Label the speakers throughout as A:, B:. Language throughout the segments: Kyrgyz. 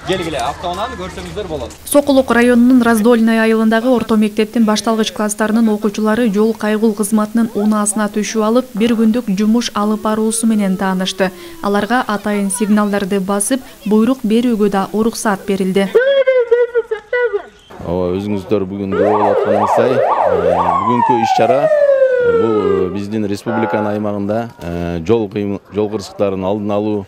A: Келгиле автоунааны көрсөңүздөр болот.
B: Сокулук районунун Раздольный айылындагы орто мектептин башталгыч класстарынын окуучулары жол кайгул кызматынын унаасына түшүп алып, бир күндүк жумуш алып баруусу менен таанышты. Аларга атайын сигналдарды басып, буйрук берүүгө да уруксат берилди.
C: Өзүңүздөр бүгүн көрүп атканыңыздай, бүгүнкү иш-чара бул биздин республиканын аймагында жол кырсыктарын алдын алуу,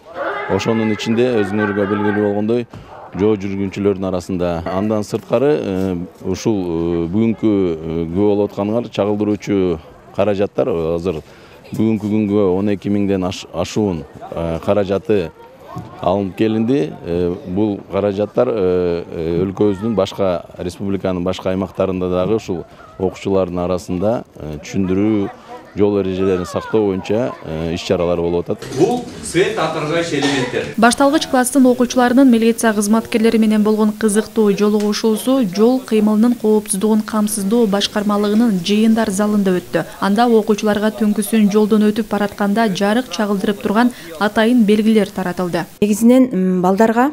C: ошонун ичинде өзүңөргө белгилүү болгондой жол жүргүнчүлөрдүн арасында. Андан сырткары ушул бүгүнкү көрүп болуп атканыңар чагылдыруучу каражаттар азыр бүгүнкү күнгө 12 миңден ашуун каражаты алынып келинди. Бул каражаттар өлкөбүздүн башка республиканын башка аймактарында дагы ушул окуучулардын арасында түшүндүрүү, жол эрежелерин сактоо боюнча иш-чаралар болуп атат.
A: Бул свет отражающий элементтер.
B: Башталгыч класстын окуучуларынын милиция кызматкерлери менен болгон кызыктуу жолугушуусу жол кыймылынын коопсуздугун камсыздоо башкармалыгынын жыйындар залында өттү. Анда окуучуларга түнкүсүн жолдон өтүп баратканда жарык чагылдырып турган атайын белгилер таратылды.
D: Негизинен балдарга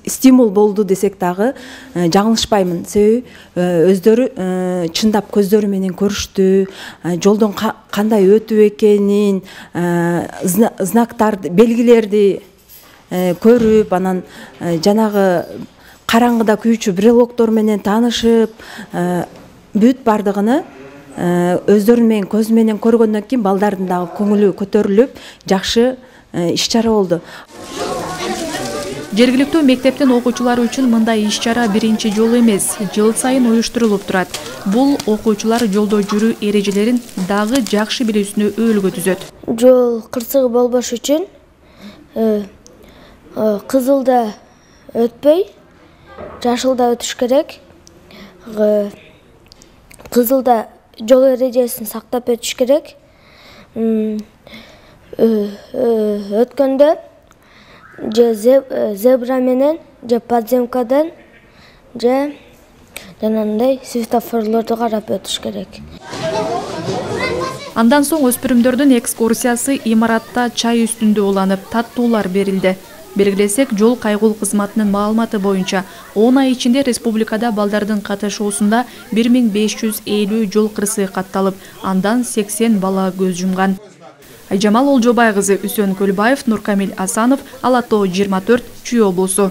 D: стимул болду десек дагы жаңылышпаймын. Себеби өздөрү чындап көздөрү менен көрүштү, жолдон кандай өтүү экенин, знактарды, белгилерди көрүп, анан жанагы караңгыда күйүүчү брелоктор менен таанышып, бүт бардыгыны өздөрү менен көз менен көргөндөн кийин балдардын дагы көңүлү көтөрүлүп, жакшы иш-чара болду.
B: Жергиликтүү мектептин окуучулары үчүн мындай иш-чара биринчи жолу эмес, жыл сайын уюштурулуп турат. Бул окуучулар жолдо жүрүү эрежелерин дагы жакшы билүүсүнө өөлгө түзөт.
E: Жол кырсыгы болбош үчүн кызылда өтпөй, жашылда өтүш керек. Кызылда жол эрежесин сактап өтүш керек. Өткөндө же зебра менен, же подземкадан, же жанагындай светофорлорду карап өтүш керек.
B: Андан соң өспүрүмдөрдүн экскурсиясы имаратта чай үстүндө уланып, таттуулар берилди. Белгилесек, жол кайгул кызматынын маалыматы боюнча 10 ай ичинде республикада балдардын катышуусунда 1550 жол кырсыгы катталып, андан 80 бала көз жумган. Айжамал Олжобай кызы, Үсөн Көлбаев, Нуркамил Асанов, Ала Тоо 24, Чүй облусу.